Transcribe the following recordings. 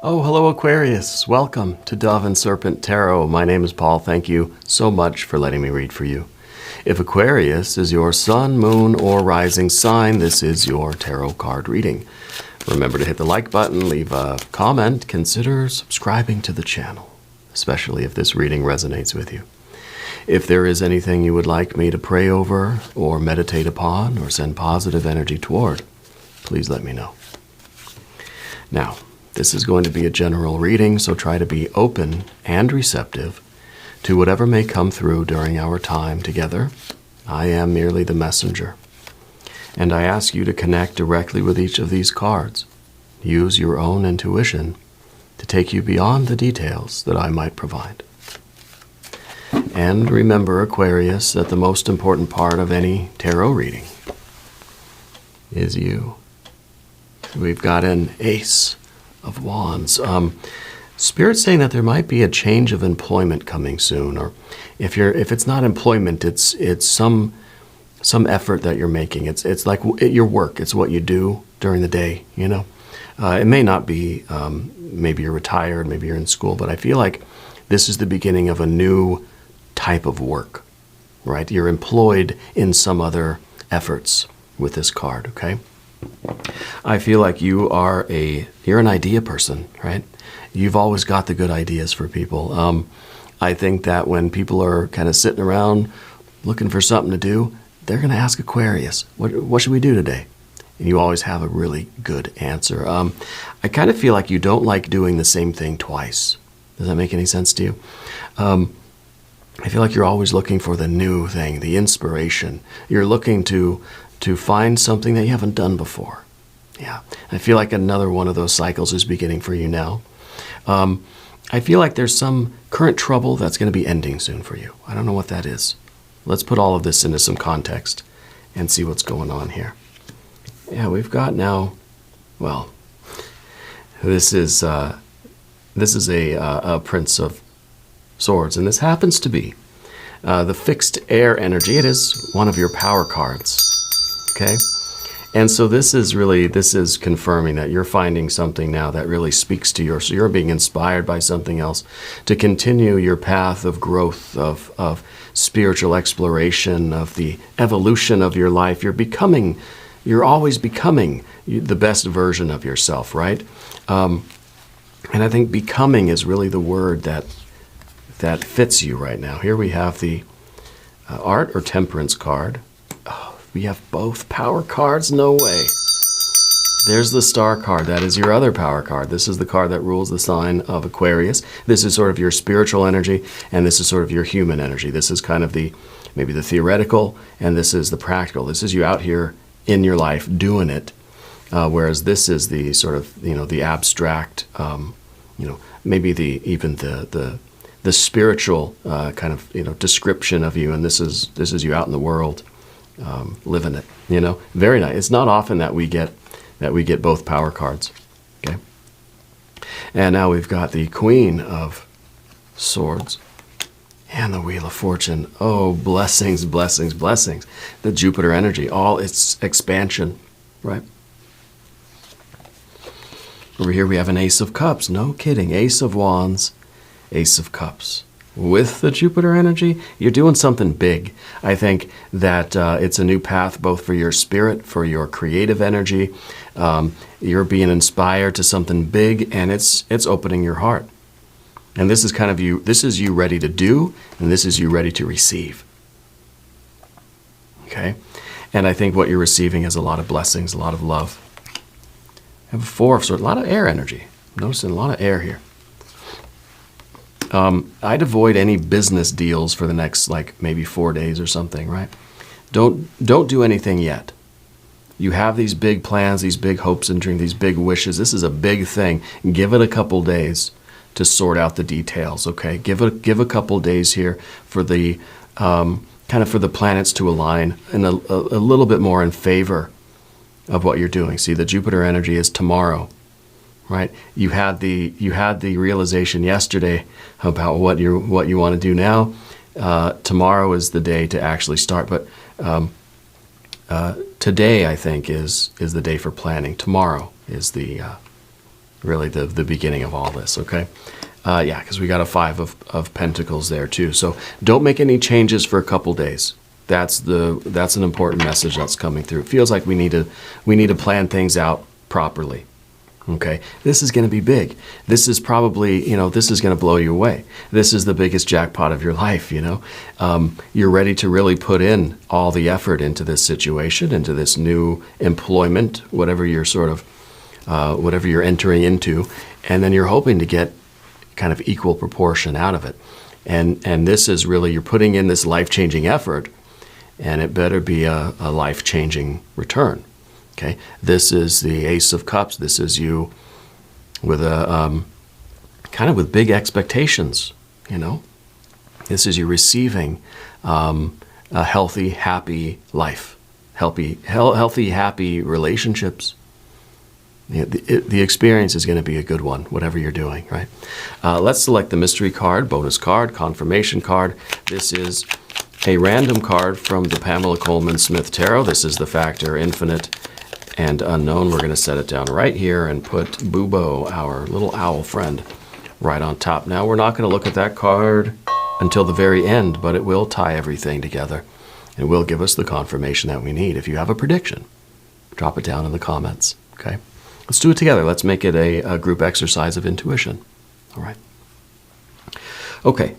Oh, hello Aquarius. Welcome to Dove and Serpent Tarot. My name is Paul. Thank you so much for letting me read for you. If Aquarius is your sun, moon, or rising sign, this is your tarot card reading. Remember to hit the like button, leave a comment, consider subscribing to the channel, especially if this reading resonates with you. If there is anything you would like me to pray over or meditate upon or send positive energy toward, please let me know. Now, this is going to be a general reading, so try to be open and receptive to whatever may come through during our time together. I am merely the messenger, and I ask you to connect directly with each of these cards. Use your own intuition to take you beyond the details that I might provide. And remember, Aquarius, that the most important part of any tarot reading is you. We've got an Ace of Wands. Spirit's saying that there might be a change of employment coming soon, or if it's not employment, it's some effort that you're making. It's like your work. It's what you do during the day. It may not be. Maybe you're retired. Maybe you're in school. But I feel like this is the beginning of a new type of work, right? You're employed in some other efforts with this card. Okay. I feel like you're an idea person, right? You've always got the good ideas for people. I think that when people are kind of sitting around looking for something to do, they're going to ask Aquarius, what should we do today? And you always have a really good answer. I kind of feel like you don't like doing the same thing twice. Does that make any sense to you? I feel like you're always looking for the new thing, the inspiration. You're looking to find something that you haven't done before. Yeah, I feel like another one of those cycles is beginning for you now. I feel like there's some current trouble that's going to be ending soon for you. I don't know what that is. Let's put all of this into some context and see what's going on here. Yeah, we've got now, well, this is a Prince of Swords, and this happens to be the fixed air energy. It is one of your power cards. Okay, and so this is confirming that you're finding something now that really speaks to you. So you're being inspired by something else to continue your path of growth, of spiritual exploration, of the evolution of your life. You're always becoming the best version of yourself, right? And I think becoming is really the word that fits you right now. Here we have the Art or Temperance card. We have both power cards? No way. There's the Star card. That is your other power card. This is the card that rules the sign of Aquarius. This is sort of your spiritual energy, and this is sort of your human energy. This is kind of maybe the theoretical, and this is the practical. This is you out here in your life doing it, whereas this is the sort of, the abstract, maybe even the spiritual kind of, description of you, and this is you out in the world. Living it, very nice. It's not often that we get both power cards. Okay, and now we've got the Queen of Swords and the Wheel of Fortune. Oh, blessings, blessings, blessings! The Jupiter energy, all its expansion, right? Over here we have an Ace of Cups. No kidding, Ace of Wands, Ace of Cups. With the Jupiter energy, you're doing something big. I think that it's a new path both for your spirit, for your creative energy. You're being inspired to something big, and it's opening your heart. And this is kind of you. This is you ready to do, and this is you ready to receive. Okay? And I think what you're receiving is a lot of blessings, a lot of love. I have a Four of Swords, a lot of air energy. I'm noticing a lot of air here. I'd avoid any business deals for the next, maybe 4 days or something, right? Don't do anything yet. You have these big plans, these big hopes and dreams, these big wishes. This is a big thing. Give it a couple days to sort out the details, okay? Give a couple days here for the for the planets to align and a little bit more in favor of what you're doing. See, the Jupiter energy is tomorrow. Right, you had the realization yesterday about what you want to do now. Tomorrow is the day to actually start. But today, I think, is the day for planning. Tomorrow is the really the beginning of all this, okay? Yeah, because we got a 5 of Pentacles there too. So don't make any changes for a couple days. That's an important message that's coming through. It feels like we need to plan things out properly. Okay, this is going to be big. This is probably, this is going to blow you away. This is the biggest jackpot of your life, You're ready to really put in all the effort into this situation, into this new employment, whatever you're whatever you're entering into, and then you're hoping to get kind of equal proportion out of it. And this is really, you're putting in this life-changing effort, and it better be a life-changing return. Okay, this is the Ace of Cups. This is you with a kind of with big expectations. This is you receiving a healthy, happy life, healthy, happy relationships. The experience is going to be a good one, whatever you're doing, right? Let's select the mystery card, bonus card, confirmation card. This is a random card from the Pamela Coleman Smith Tarot. This is the factor infinite and unknown. We're going to set it down right here and put Bubo, our little owl friend, right on top. Now, we're not going to look at that card until the very end, but it will tie everything together and will give us the confirmation that we need. If you have a prediction, drop it down in the comments, okay? Let's do it together. Let's make it a group exercise of intuition, all right? Okay,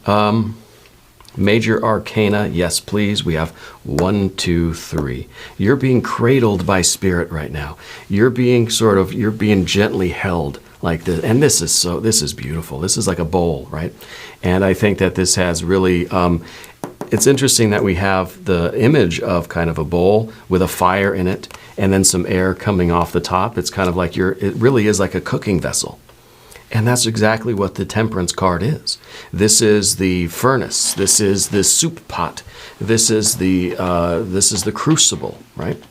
major arcana, yes, please. We have 1, 2, 3. You're being cradled by spirit right now. You're being gently held like this. And this is beautiful. This is like a bowl, right? And I think that this has really, it's interesting that we have the image of kind of a bowl with a fire in it and then some air coming off the top. It's kind of like it really is like a cooking vessel. And that's exactly what the Temperance card is. This is the furnace. This is the soup pot. This is the crucible, right?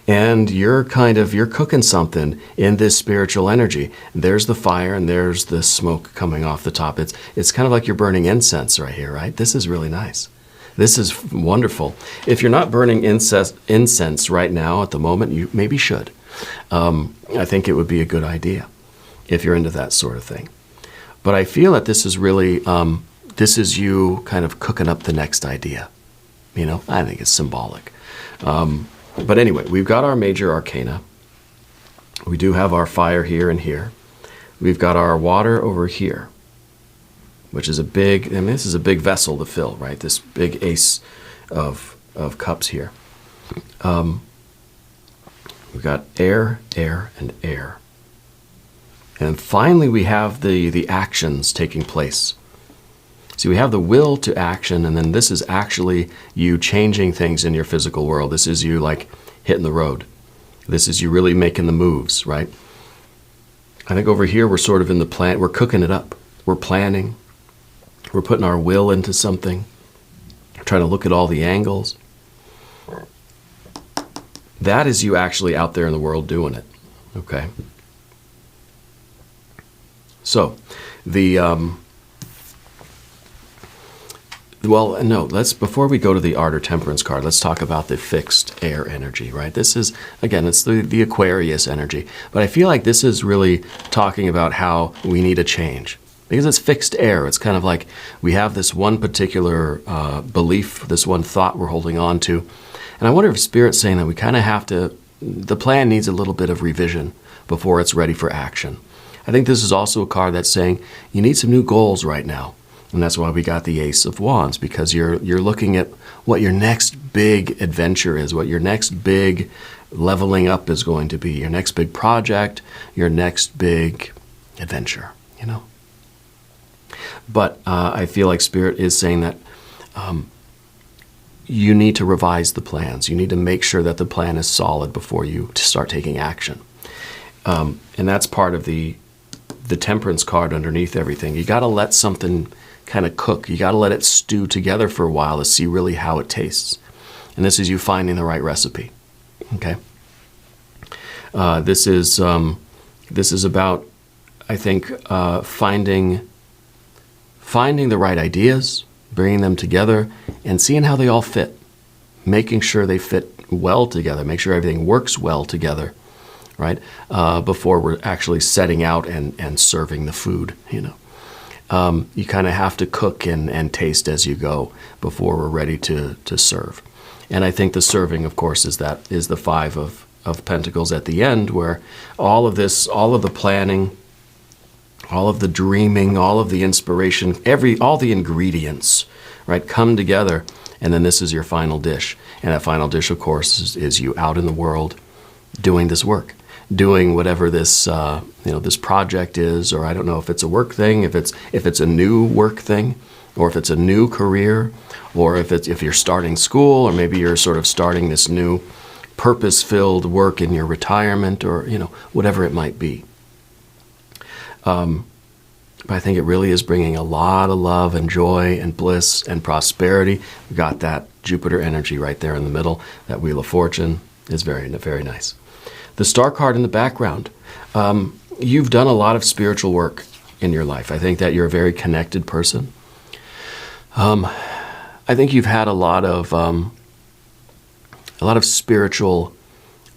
And you're cooking something in this spiritual energy. There's the fire and there's the smoke coming off the top. It's kind of like you're burning incense right here, right? This is really nice. This is wonderful. If you're not burning incense right now at the moment, you maybe should. I think it would be a good idea if you're into that sort of thing. But I feel that this is really, this is you kind of cooking up the next idea. I think it's symbolic. But anyway, we've got our major arcana. We do have our fire here and here. We've got our water over here, which is this is a big vessel to fill, right? This big ace of cups here. We've got air, air, and air. And finally, we have the actions taking place. See, we have the will to action, and then this is actually you changing things in your physical world. This is you like hitting the road. This is you really making the moves, right? I think over here we're sort of in the plan. We're cooking it up. We're planning. We're putting our will into something. Trying to look at all the angles. That is you actually out there in the world doing it, okay? So, before we go to the Art or Temperance card, let's talk about the fixed air energy, right? This is, again, it's the Aquarius energy. But I feel like this is really talking about how we need a change. Because it's fixed air. It's kind of like we have this one particular belief, this one thought we're holding on to. And I wonder if Spirit's saying that we kind of have to, the plan needs a little bit of revision before it's ready for action. I think this is also a card that's saying you need some new goals right now. And that's why we got the Ace of Wands, because you're looking at what your next big adventure is, what your next big leveling up is going to be, your next big project, your next big adventure, But I feel like Spirit is saying that you need to revise the plans. You need to make sure that the plan is solid before you start taking action. And that's part of the Temperance card underneath everything. You got to let something kind of cook. You got to let it stew together for a while to see really how it tastes. And this is you finding the right recipe. Okay. This is about, I think, finding the right ideas, bringing them together, and seeing how they all fit. Making sure they fit well together. Make sure everything works well together. right? Before we're actually setting out and serving the food, you know. You kind of have to cook and taste as you go before we're ready to serve. And I think the serving, of course, is the Five of Pentacles at the end, where all of this, all of the planning, all of the dreaming, all of the inspiration, all the ingredients, right, come together, and then this is your final dish. And that final dish, of course, is you out in the world doing this work, doing whatever this this project is, or I don't know if it's a work thing, if it's a new work thing, or if it's a new career, or if you're starting school, or maybe you're sort of starting this new purpose-filled work in your retirement, or whatever it might be. But I think it really is bringing a lot of love and joy and bliss and prosperity. We've got that Jupiter energy right there in the middle. That Wheel of Fortune is very, very nice. The Star card in the background. You've done a lot of spiritual work in your life. I think that you're a very connected person. I think you've had a lot of spiritual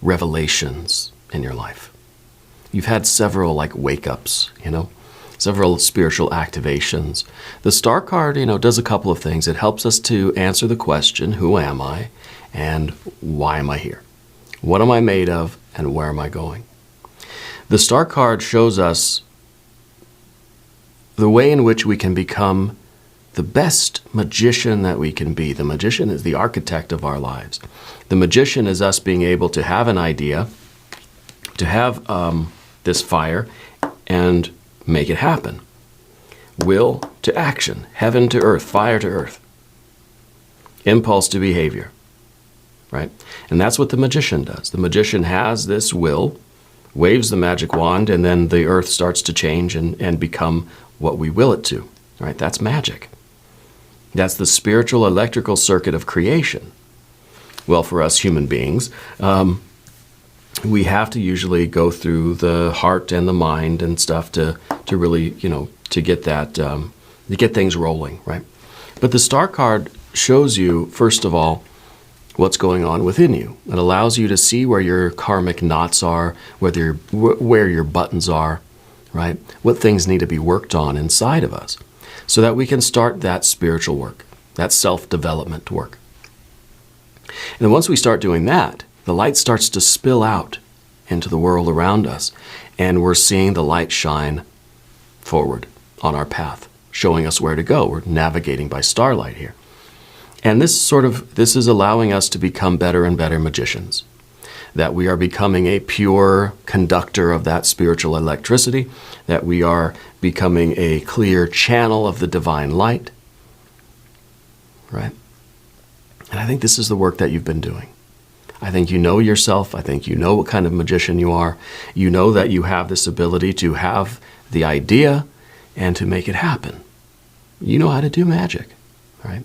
revelations in your life. You've had several wake-ups, several spiritual activations. The Star card, does a couple of things. It helps us to answer the question, who am I and why am I here? What am I made of and where am I going? The Star card shows us the way in which we can become the best magician that we can be. The magician is the architect of our lives. The magician is us being able to have an idea, to have this fire, and make it happen. Will to action, heaven to earth, fire to earth. Impulse to behavior, right? And that's what the magician does. The magician has this will, waves the magic wand, and then the earth starts to change and become what we will it to, right? That's magic. That's the spiritual electrical circuit of creation. Well, for us human beings, we have to usually go through the heart and the mind and stuff to really, to get that, to get things rolling, right? But the Star card shows you, first of all, what's going on within you. It allows you to see where your karmic knots are, where your buttons are, right? What things need to be worked on inside of us, so that we can start that spiritual work, that self-development work. And then once we start doing that, the light starts to spill out into the world around us, and we're seeing the light shine forward on our path, showing us where to go. We're navigating by starlight here. And this is allowing us to become better and better magicians, that we are becoming a pure conductor of that spiritual electricity, that we are becoming a clear channel of the divine light, right? And I think this is the work that you've been doing. I think you know yourself. I think you know what kind of magician you are. You know that you have this ability to have the idea and to make it happen. You know how to do magic, right?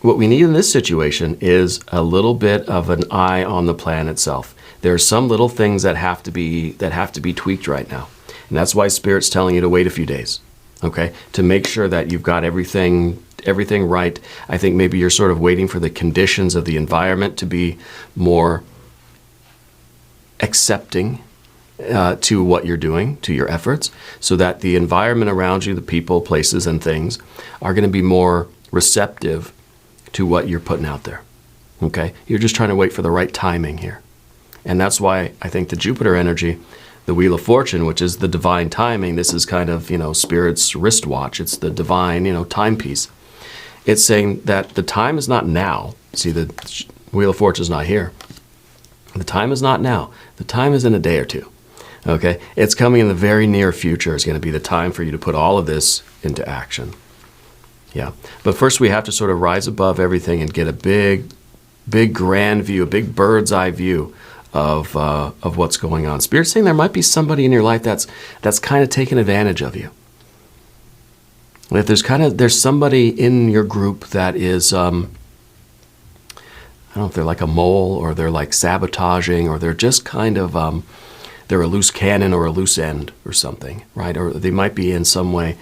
What we need in this situation is a little bit of an eye on the plan itself. There are some little things that have to be tweaked right now. And that's why Spirit's telling you to wait a few days, okay? To make sure that you've got everything right. I think maybe you're sort of waiting for the conditions of the environment to be more accepting to what you're doing, to your efforts, so that the environment around you, the people, places, and things are going to be more receptive to what you're putting out there, okay? You're just trying to wait for the right timing here. And that's why I think the Jupiter energy, the Wheel of Fortune, which is the divine timing, this is kind of, Spirit's wristwatch. It's the divine, timepiece. It's saying that the time is not now. See, the Wheel of Fortune is not here. The time is not now. The time is in a day or two, okay? It's coming in the very near future. It's going to be the time for you to put all of this into action. Yeah, but first we have to sort of rise above everything and get a big grand view, a big bird's eye view of what's going on. Spirit's saying there might be somebody in your life that's kind of taking advantage of you. If there's somebody in your group that is, I don't know if they're like a mole, or they're like sabotaging, or they're just kind of, they're a loose cannon or a loose end or something, right? Or they might be in some way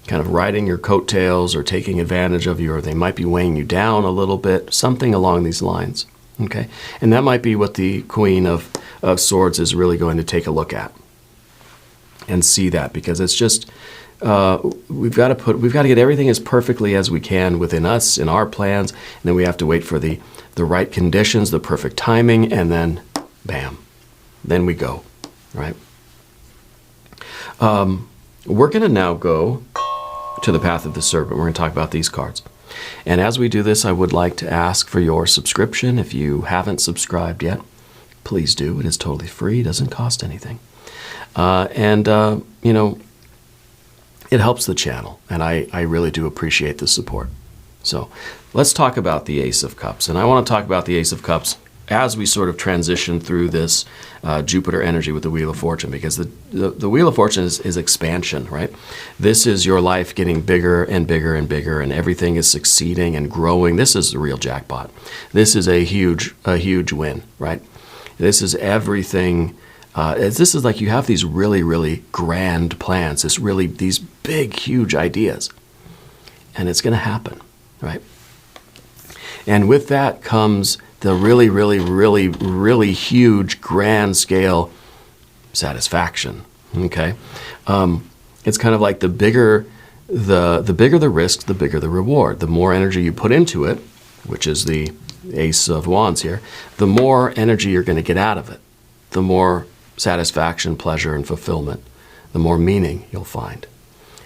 kind of riding your coattails or taking advantage of you, or they might be weighing you down a little bit, something along these lines. Okay? And that might be what the Queen of Swords is really going to take a look at and see that, because it's just, we've got to get everything as perfectly as we can within us, in our plans, and then we have to wait for the right conditions, the perfect timing, and then bam, then we go, right? We're going to now go to the Path of the Serpent. We're going to talk about these cards. And as we do this, I would like to ask for your subscription. If you haven't subscribed yet, please do. It is totally free. It doesn't cost anything. You know, it helps the channel, and I really do appreciate the support. So let's talk about the Ace of Cups. And I want to talk about the Ace of Cups as we sort of transition through this Jupiter energy with the Wheel of Fortune, because the Wheel of Fortune is expansion, right? This is your life getting bigger and bigger and bigger, and everything is succeeding and growing. This is the real jackpot. This is a huge win, right? This is everything. This is like you have these really, really grand plans, these big, huge ideas, and it's going to happen, right? And with that comes the really, really, really, really huge, grand scale satisfaction. Okay, it's kind of like the bigger the risk, the bigger the reward. The more energy you put into it, which is the Ace of Wands here, the more energy you're going to get out of it. The more satisfaction, pleasure, and fulfillment, the more meaning you'll find.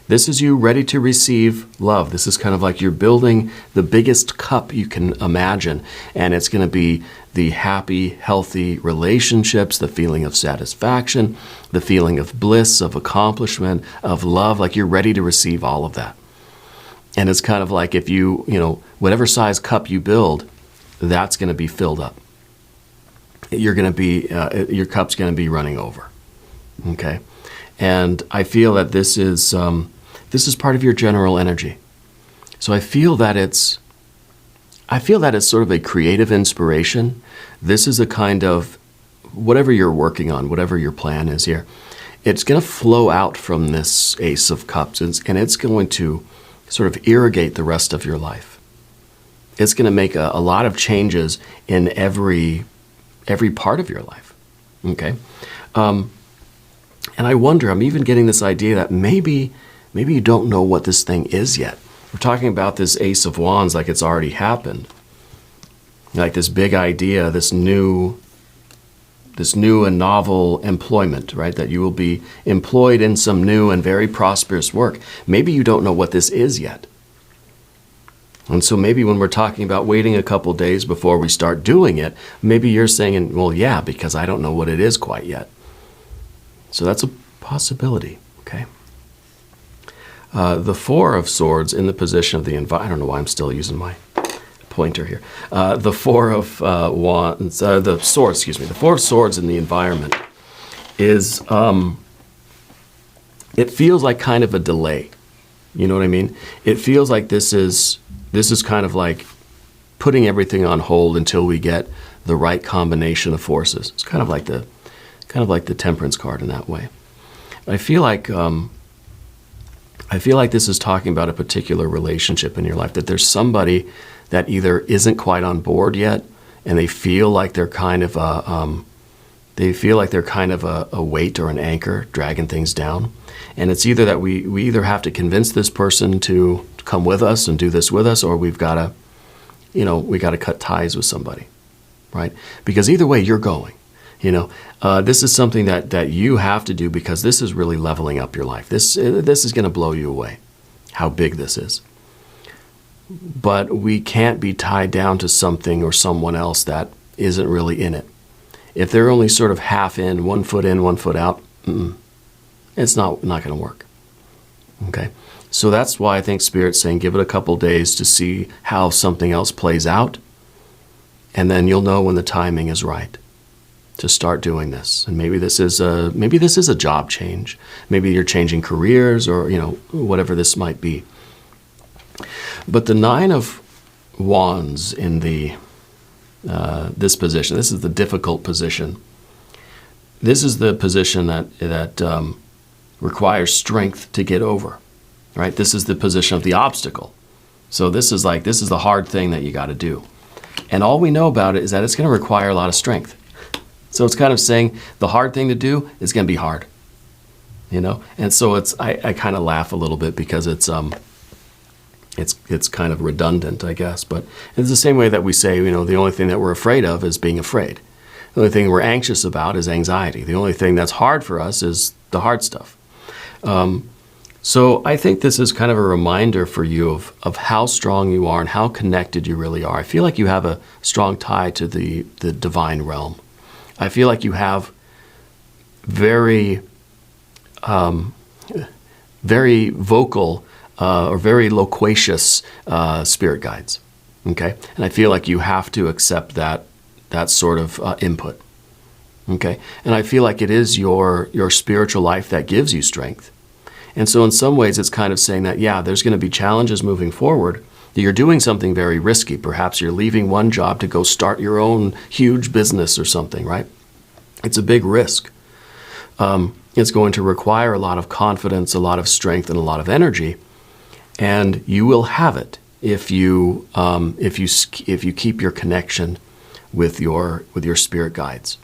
This is you ready to receive love. This is kind of like you're building the biggest cup you can imagine, and it's going to be the happy, healthy relationships, the feeling of satisfaction, the feeling of bliss, of accomplishment, of love, like you're ready to receive all of that. And it's kind of like if you know, whatever size cup you build, that's going to be filled up. You're going to be, your cup's going to be running over. Okay? And I feel that this is part of your general energy. So I feel that it's sort of a creative inspiration. This is a kind of, whatever you're working on, whatever your plan is here, it's going to flow out from this Ace of Cups, and it's going to sort of irrigate the rest of your life. It's going to make a lot of changes in every part of your life. Okay? And I wonder, I'm even getting this idea that maybe you don't know what this thing is yet. We're talking about this Ace of Wands like it's already happened. Like this big idea, this new and novel employment, right? That you will be employed in some new and very prosperous work. Maybe you don't know what this is yet. And so maybe when we're talking about waiting a couple days before we start doing it, maybe you're saying, well, yeah, because I don't know what it is quite yet. So that's a possibility, okay? The Four of Swords in the position of the I don't know why I'm still using my pointer here. The Four of Wands, the Swords, excuse me. The Four of Swords in the environment is, it feels like kind of a delay. You know what I mean? It feels like this is kind of like putting everything on hold until we get the right combination of forces. It's kind of like the Temperance card in that way. I feel like this is talking about a particular relationship in your life, that there's somebody that either isn't quite on board yet, and they feel like they're kind of a weight or an anchor dragging things down. And it's either that we either have to convince this person to come with us and do this with us, or we got to cut ties with somebody, right? Because either way, you're going. This is something that you have to do, because this is really leveling up your life. This is going to blow you away, how big this is. But we can't be tied down to something or someone else that isn't really in it. If they're only sort of half in, 1 foot out, it's not going to work. Okay? So that's why I think Spirit's saying give it a couple days to see how something else plays out, and then you'll know when the timing is right to start doing this. And maybe this is a job change. Maybe you're changing careers, or whatever this might be. But the Nine of Wands in this position, this is the difficult position. This is the position that requires strength to get over, right? This is the position of the obstacle. So this is the hard thing that you got to do. And all we know about it is that it's going to require a lot of strength. So it's kind of saying the hard thing to do is going to be hard, you know? And so I kind of laugh a little bit because it's kind of redundant, I guess. But it's the same way that we say, you know, the only thing that we're afraid of is being afraid. The only thing we're anxious about is anxiety. The only thing that's hard for us is the hard stuff. So I think this is kind of a reminder for you of how strong you are and how connected you really are. I feel like you have a strong tie to the divine realm. I feel like you have very, very vocal or very loquacious spirit guides. Okay, and I feel like you have to accept that sort of input. Okay, and I feel like it is your spiritual life that gives you strength. And so in some ways it's kind of saying that, yeah, there's going to be challenges moving forward. You're doing something very risky. Perhaps you're leaving one job to go start your own huge business or something, right? It's a big risk. It's going to require a lot of confidence, a lot of strength, and a lot of energy. And you will have it if you keep your connection with your spirit guides,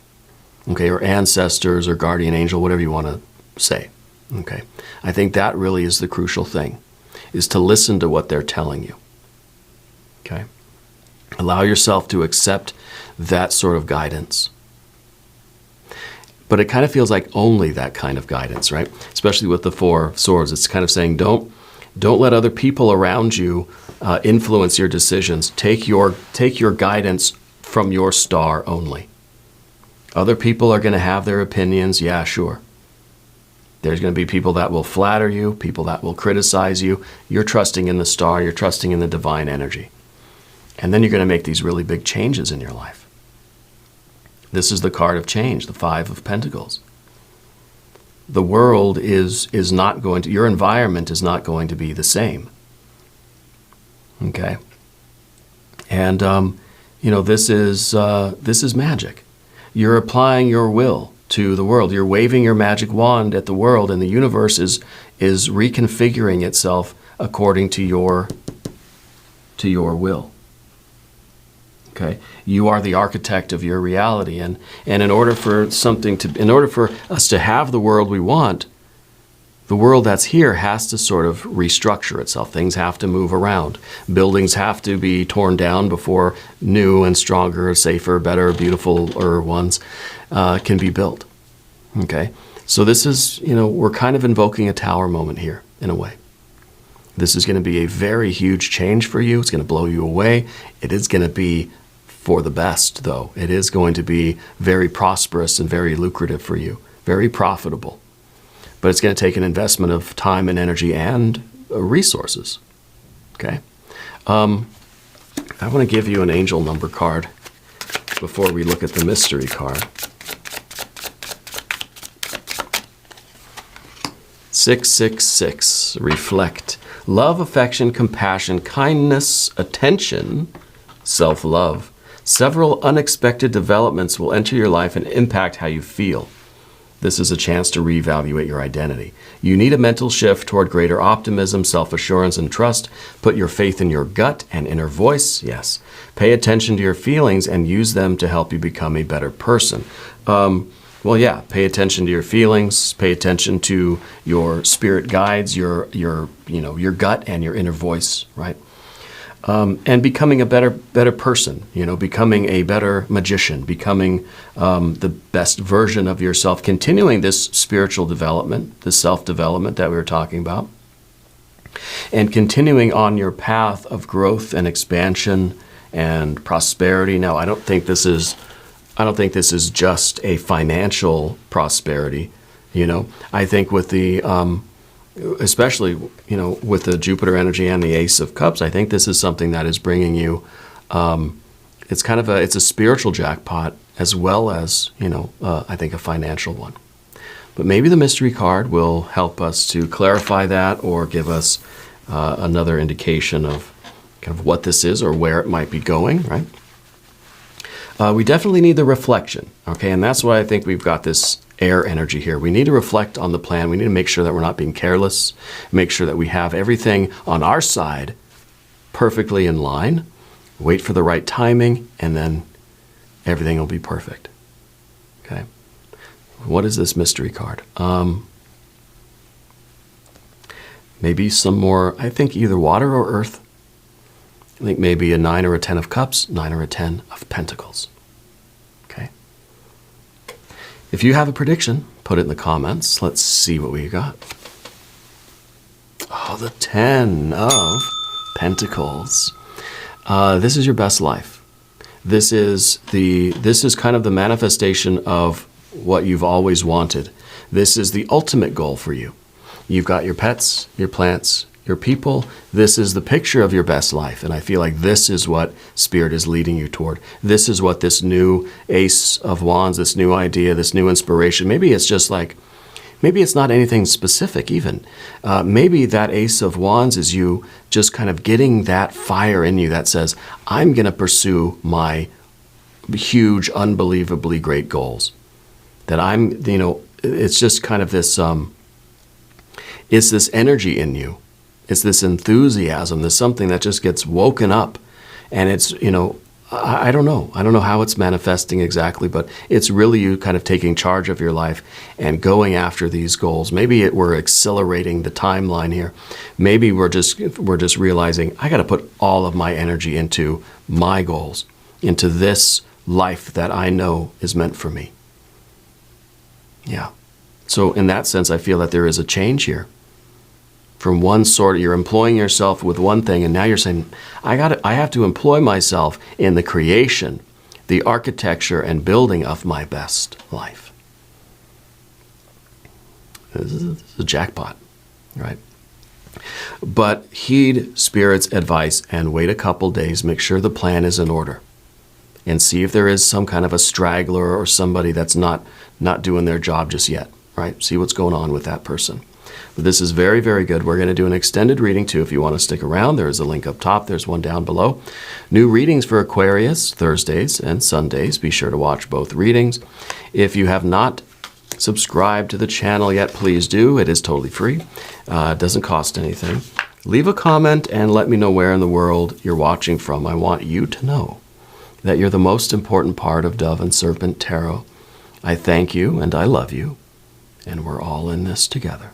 okay, or ancestors or guardian angel, whatever you want to say. Okay, I think that really is the crucial thing, is to listen to what they're telling you. Okay, allow yourself to accept that sort of guidance. But it kind of feels like only that kind of guidance, right? Especially with the Four of Swords, it's kind of saying don't let other people around you influence your decisions. Take your guidance from your star only. Other people are going to have their opinions, yeah, sure. There's going to be people that will flatter you, people that will criticize you. You're trusting in the star, you're trusting in the divine energy. And then you're going to make these really big changes in your life. This is the card of change, the Five of Pentacles. The world is not going to, your environment is not going to be the same. Okay? And, you know, this is magic. You're applying your will to the world. You're waving your magic wand at the world, and the universe is reconfiguring itself according to your will. Okay, you are the architect of your reality, and in order for us to have the world we want, the world that's here has to sort of restructure itself. Things have to move around. Buildings have to be torn down before new and stronger, safer, better, beautifuler ones can be built. Okay, so this is, you know, we're kind of invoking a tower moment here in a way. This is going to be a very huge change for you. It's going to blow you away. It is going to be for the best, though. It is going to be very prosperous and very lucrative for you, very profitable. But it's going to take an investment of time and energy and resources. Okay? I want to give you an angel number card before we look at the mystery card. 666, reflect. Love, affection, compassion, kindness, attention, self-love. Several unexpected developments will enter your life and impact how you feel. This is a chance to reevaluate your identity. You need a mental shift toward greater optimism, self-assurance, and trust. Put your faith in your gut and inner voice. Yes. Pay attention to your feelings and use them to help you become a better person. Well, yeah, pay attention to your feelings, pay attention to your spirit guides, your gut and your inner voice, right? And becoming a better person, you know, becoming a better magician, becoming the best version of yourself, continuing this spiritual development, this self-development that we were talking about, and continuing on your path of growth and expansion and prosperity. Now, I don't think this is just a financial prosperity, you know. I think with the especially, you know, with the Jupiter energy and the Ace of Cups, I think this is something that is bringing you, it's a spiritual jackpot as well as, you know, I think a financial one. But maybe the mystery card will help us to clarify that or give us another indication of kind of what this is or where it might be going, right? We definitely need the reflection, okay? And that's why I think we've got this air energy here. We need to reflect on the plan. We need to make sure that we're not being careless, make sure that we have everything on our side perfectly in line, Wait for the right timing, and then everything will be perfect. Okay? What is this mystery card? Maybe some more, I think either water or earth. I think maybe a 9 or a 10 of cups, 9 or a 10 of pentacles. Okay? If you have a prediction, put it in the comments. Let's see what we got. Oh, the 10 of pentacles. This is your best life. This is kind of the manifestation of what you've always wanted. This is the ultimate goal for you. You've got your pets, your plants, your people. This is the picture of your best life. And I feel like this is what Spirit is leading you toward. This is what this new Ace of Wands, this new idea, this new inspiration, maybe it's just like, maybe it's not anything specific even. Maybe that Ace of Wands is you just kind of getting that fire in you that says, I'm going to pursue my huge, unbelievably great goals. That it's just kind of this, it's this energy in you. It's this enthusiasm. There's something that just gets woken up. And it's, I don't know. I don't know how it's manifesting exactly, but it's really you kind of taking charge of your life and going after these goals. Maybe we're accelerating the timeline here. Maybe we're just realizing I got to put all of my energy into my goals, into this life that I know is meant for me. Yeah. So in that sense, I feel that there is a change here. From one sort, you're employing yourself with one thing, and now you're saying, I have to employ myself in the creation, the architecture and building of my best life. This is a jackpot, right? But heed Spirit's advice and wait a couple days. Make sure the plan is in order. And see if there is some kind of a straggler or somebody that's not doing their job just yet, right? See what's going on with that person. But this is very, very good. We're going to do an extended reading too. If you want to stick around, there is a link up top. There's one down below. New readings for Aquarius, Thursdays and Sundays. Be sure to watch both readings. If you have not subscribed to the channel yet, please do. It is totally free. It doesn't cost anything. Leave a comment and let me know where in the world you're watching from. I want you to know that you're the most important part of Dove and Serpent Tarot. I thank you and I love you, and we're all in this together.